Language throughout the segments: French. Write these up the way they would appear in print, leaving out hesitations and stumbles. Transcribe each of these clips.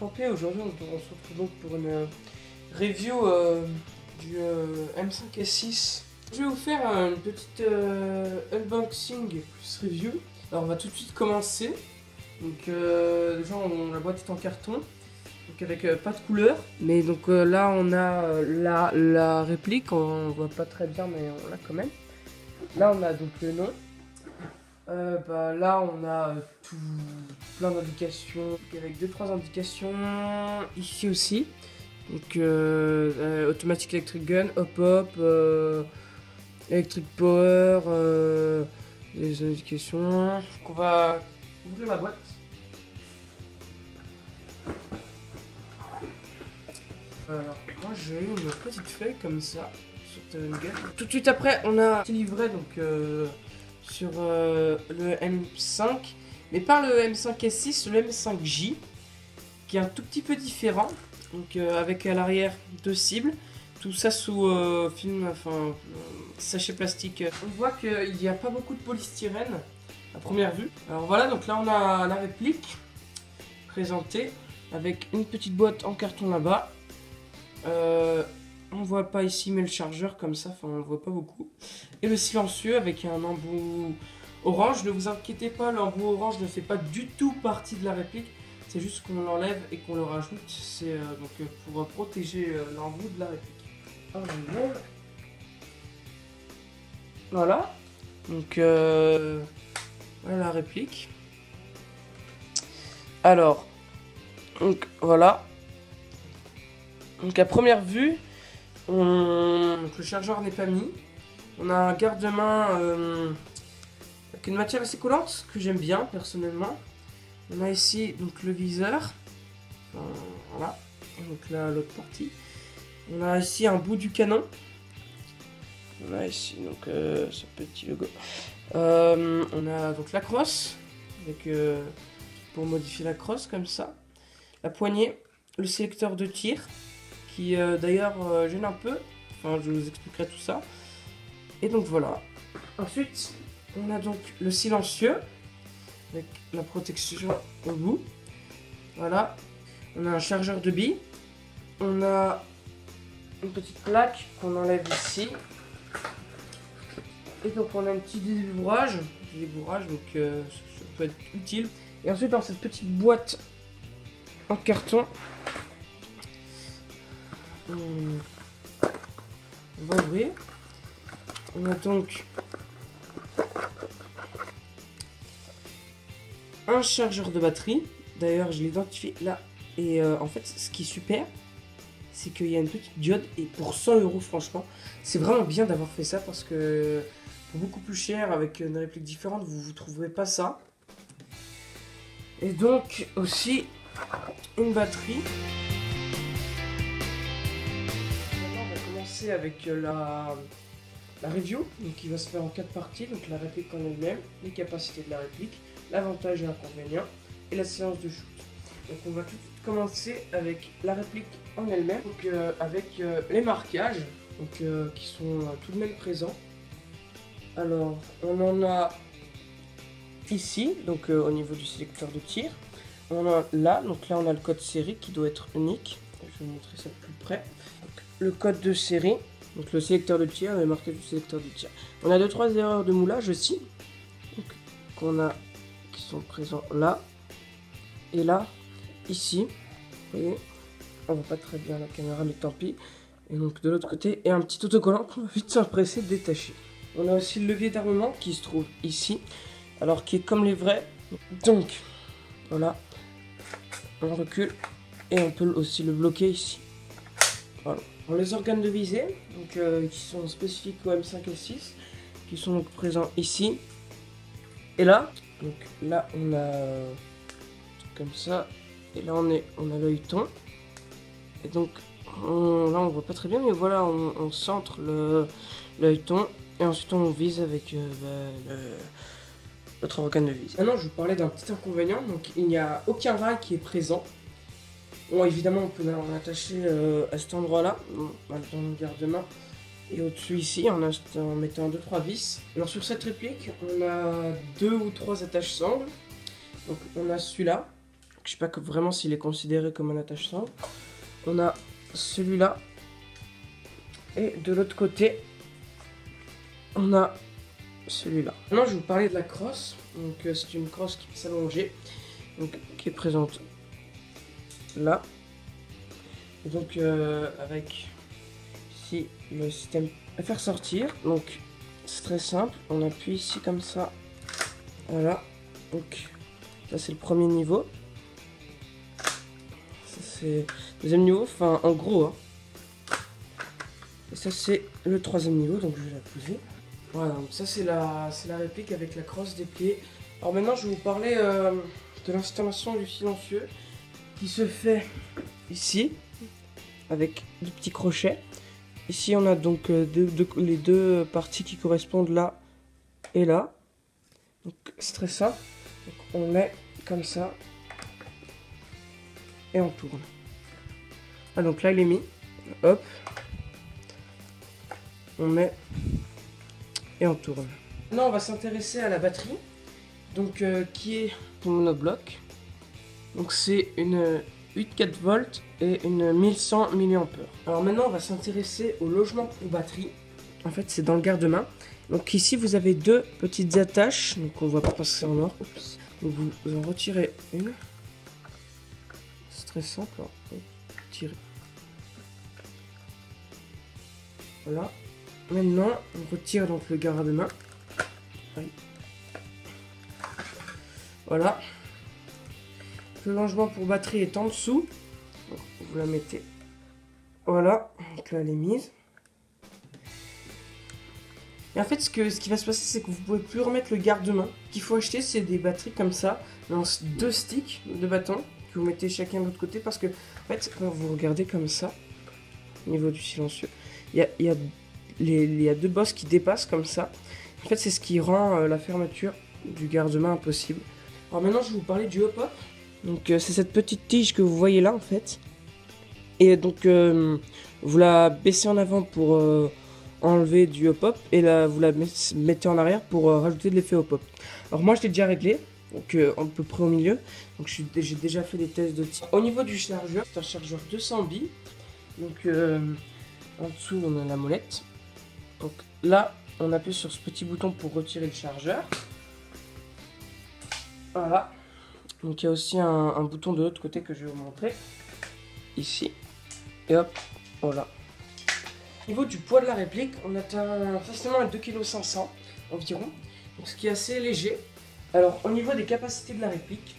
Pampé. Aujourd'hui on se retrouve donc pour une review du M5S6. Je vais vous faire une petite unboxing plus review. Alors on va tout de suite commencer. Donc déjà la boîte est en carton, donc avec pas de couleur. Mais donc là on a la réplique, on voit pas très bien mais on l'a quand même. Là on a donc le nom. Là on a plein d'indications avec 2-3 indications ici aussi. Donc automatique electric gun, hop electric power, les indications. Donc on va ouvrir la boîte. Alors moi j'ai eu une petite feuille comme ça sur Telegram. Tout de suite après on a petit livret donc sur le M5, mais pas le M5S6, le M5J, qui est un tout petit peu différent, donc avec à l'arrière 2 cibles, tout ça sous film, sachet plastique. On voit qu'il n'y a pas beaucoup de polystyrène à première vue. Alors voilà, donc là on a la réplique présentée avec une petite boîte en carton là-bas. On voit pas ici mais le chargeur comme ça, on le voit pas beaucoup. Et le silencieux avec un embout orange. Ne vous inquiétez pas, l'embout orange ne fait pas du tout partie de la réplique. C'est juste qu'on l'enlève et qu'on le rajoute. C'est donc pour protéger l'embout de la réplique. Voilà. Donc voilà la réplique. Alors, donc voilà. Donc à première vue, donc le chargeur n'est pas mis. On a un garde-main avec une matière assez collante que j'aime bien personnellement. On a ici donc le viseur. Voilà. Donc là l'autre partie. On a ici un bout du canon. On a ici donc ce petit logo. On a donc la crosse avec pour modifier la crosse comme ça. La poignée, le sélecteur de tir qui d'ailleurs gêne un peu. Enfin, je vous expliquerai tout ça. Et donc voilà. Ensuite, on a donc le silencieux avec la protection au bout. Voilà. On a un chargeur de billes. On a une petite plaque qu'on enlève ici. Et donc on a un petit débourrage. Donc ça peut être utile. Et ensuite dans cette petite boîte en carton, on va ouvrir. On a donc un chargeur de batterie. D'ailleurs, je l'ai identifié là. Et en fait, ce qui est super, c'est qu'il y a une petite diode. Et pour 100 €, franchement, c'est vraiment bien d'avoir fait ça parce que pour beaucoup plus cher, avec une réplique différente, vous ne trouverez pas ça. Et donc aussi une batterie. Avec la review, donc qui va se faire en 4 parties, donc la réplique en elle-même, les capacités de la réplique, l'avantage et l'inconvénient, et la séance de shoot. Donc on va tout de suite commencer avec la réplique en elle-même, donc avec les marquages, donc qui sont tout de même présents. Alors on en a ici, donc au niveau du sélecteur de tir. On en a là, donc là on a le code série qui doit être unique. Je vais vous montrer ça de plus près. Donc, le code de série, donc le sélecteur de tir, le marquage du sélecteur de tir. On a 2-3 erreurs de moulage aussi, qui sont présents là et là, ici. Vous voyez, on voit pas très bien la caméra, mais tant pis. Et donc de l'autre côté, et un petit autocollant qu'on va vite s'empresser de détacher. On a aussi le levier d'armement qui se trouve ici, alors qui est comme les vrais. Donc voilà, on recule. Et on peut aussi le bloquer ici. Voilà. Pour les organes de visée, donc, qui sont spécifiques au M5S6, qui sont donc présents ici et là. Donc là on a comme ça, et là on a l'œilleton. Et donc là on voit pas très bien, mais voilà, on centre l'œilleton et ensuite on vise avec notre organe de visée. Maintenant je vous parlais d'un petit inconvénient, donc il n'y a aucun rail qui est présent. Bon, évidemment, on peut en attacher à cet endroit-là, dans le garde-main, et au-dessus ici, en mettant 2-3 vis. Alors sur cette réplique, on a 2 ou 3 attaches sangles. Donc on a celui-là, Je sais pas vraiment s'il est considéré comme un attache simple. On a celui-là. Et de l'autre côté, on a celui-là. Maintenant, je vais vous parler de la crosse. Donc, c'est une crosse qui peut s'allonger, donc qui est présente là. Et donc, avec ici le système à faire sortir. Donc, c'est très simple. On appuie ici comme ça. Voilà. Donc, ça c'est le premier niveau. Ça c'est le deuxième niveau. Enfin, en gros. Hein. Et ça c'est le troisième niveau. Donc, je vais la poser. Voilà. Donc, ça c'est la réplique avec la crosse des pieds. Alors maintenant, je vais vous parler de l'installation du silencieux qui se fait ici avec des petits crochets. Ici, on a donc les deux parties qui correspondent là et là. Donc, c'est très simple. Donc, on met comme ça et on tourne. Ah, donc là, il est mis. Hop. On met et on tourne. Maintenant, on va s'intéresser à la batterie. Donc, qui est mon monobloc. Donc, c'est une 8,4 volts et une 1100 mAh. Alors maintenant, on va s'intéresser au logement pour batterie. En fait, c'est dans le garde-main. Donc ici, vous avez deux petites attaches. Donc on ne va pas passer en or. Oups. Donc vous en retirez une. C'est très simple. Tirez. Voilà. Maintenant, on retire donc le garde-main. Voilà. Le rangement pour batterie est en dessous. Donc, vous la mettez. Voilà. Donc là, elle est mise. Et en fait, ce qui va se passer, c'est que vous ne pouvez plus remettre le garde-main. Ce qu'il faut acheter, c'est des batteries comme ça, dans deux sticks de bâtons, que vous mettez chacun de l'autre côté. Parce que, en fait, quand vous regardez comme ça, au niveau du silencieux, il y a deux bosses qui dépassent comme ça. En fait, c'est ce qui rend la fermeture du garde-main impossible. Alors maintenant, je vais vous parler du hop-hop. Donc, c'est cette petite tige que vous voyez là, en fait. Et donc, vous la baissez en avant pour enlever du hop-hop. Et là, vous la mettez en arrière pour rajouter de l'effet hop-hop. Alors, moi, je l'ai déjà réglé. Donc, à peu près au milieu. Donc, j'ai déjà fait des tests de tir. Au niveau du chargeur, c'est un chargeur 200 billes. Donc, en dessous, on a la molette. Donc, là, on appuie sur ce petit bouton pour retirer le chargeur. Voilà. Donc il y a aussi un bouton de l'autre côté que je vais vous montrer. Ici. Et hop, voilà. Au niveau du poids de la réplique, on atteint facilement à 2,5 kg environ. Donc ce qui est assez léger. Alors au niveau des capacités de la réplique,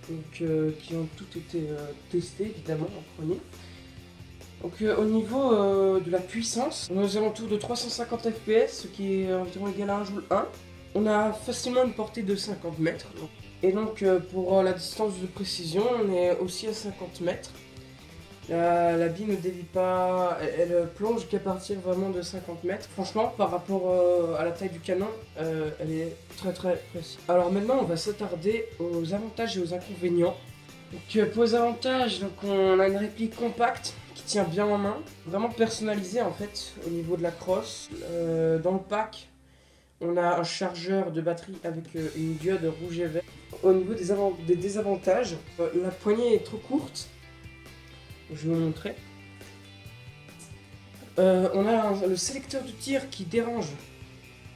donc, qui ont toutes été testées évidemment en premier. Donc au niveau de la puissance, on est aux alentours de 350 fps, ce qui est environ égal à 1 joule 1. On a facilement une portée de 50 mètres. Et donc pour la distance de précision, on est aussi à 50 mètres. La bille ne dévie pas, elle plonge qu'à partir vraiment de 50 mètres. Franchement, par rapport à la taille du canon, elle est très très précise. Alors maintenant, on va s'attarder aux avantages et aux inconvénients. Donc pour les avantages, donc, on a une réplique compacte qui tient bien en main, vraiment personnalisée en fait au niveau de la crosse. Dans le pack, on a un chargeur de batterie avec une diode rouge et vert. Au niveau des désavantages, la poignée est trop courte. Je vais vous montrer. On a le sélecteur de tir qui dérange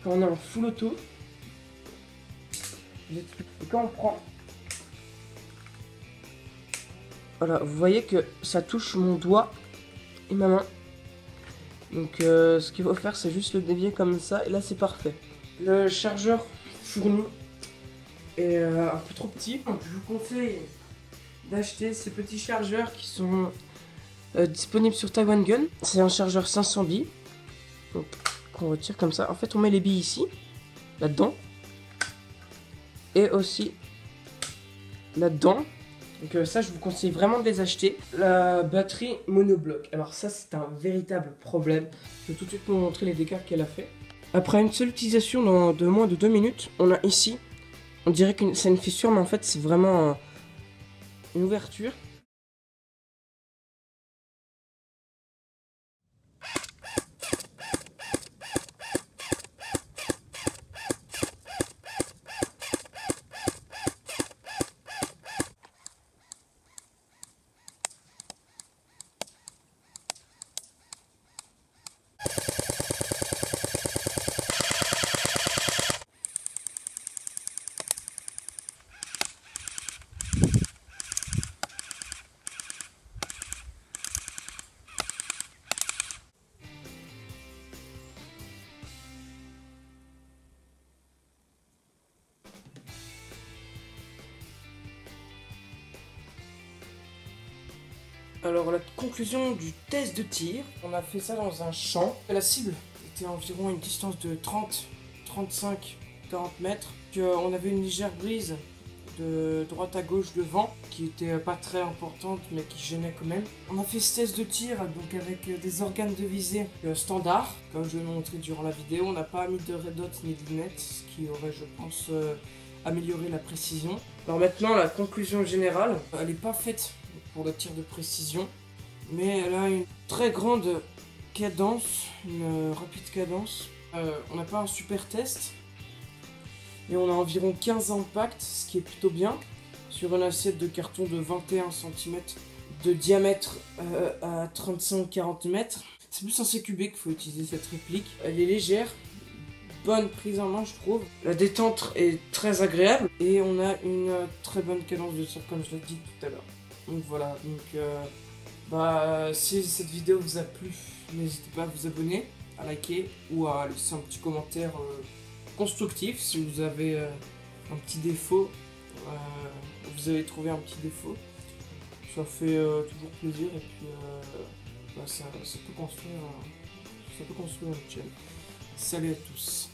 quand on est en full auto. Et quand on prend... Voilà, vous voyez que ça touche mon doigt et ma main. Donc ce qu'il faut faire, c'est juste le dévier comme ça et là c'est parfait. Le chargeur fourni est un peu trop petit, donc je vous conseille d'acheter ces petits chargeurs qui sont disponibles sur Taiwan Gun. C'est un chargeur 500 billes, donc qu'on retire comme ça. En fait, on met les billes ici, là-dedans, et aussi là-dedans. Donc ça, je vous conseille vraiment de les acheter. La batterie monobloc. Alors ça, c'est un véritable problème. Je vais tout de suite vous montrer les dégâts qu'elle a fait. Après une seule utilisation de moins de 2 minutes, on a ici, on dirait que c'est une fissure, mais en fait, c'est vraiment une ouverture. Alors la conclusion du test de tir, on a fait ça dans un champ. La cible était à environ une distance de 30, 35, 40 mètres. Puis, on avait une légère brise de droite à gauche de vent qui était pas très importante mais qui gênait quand même. On a fait ce test de tir donc avec des organes de visée standard, comme je vais montrer durant la vidéo. On n'a pas mis de red dot ni de lunettes, ce qui aurait je pense amélioré la précision. Alors maintenant la conclusion générale, elle n'est pas faite pour le tir de précision, mais elle a une très grande cadence, une rapide cadence. On n'a pas un super test, mais on a environ 15 impacts, ce qui est plutôt bien, sur une assiette de carton de 21 cm de diamètre à 35-40 mètres. C'est plus un CQB qu'il faut utiliser cette réplique. Elle est légère, bonne prise en main je trouve. La détente est très agréable et on a une très bonne cadence de tir comme je l'ai dit tout à l'heure. Donc voilà, si cette vidéo vous a plu, n'hésitez pas à vous abonner, à liker ou à laisser un petit commentaire constructif si vous avez un petit défaut, vous avez trouvé un petit défaut. Ça fait toujours plaisir et puis ça peut construire une chaîne. Salut à tous.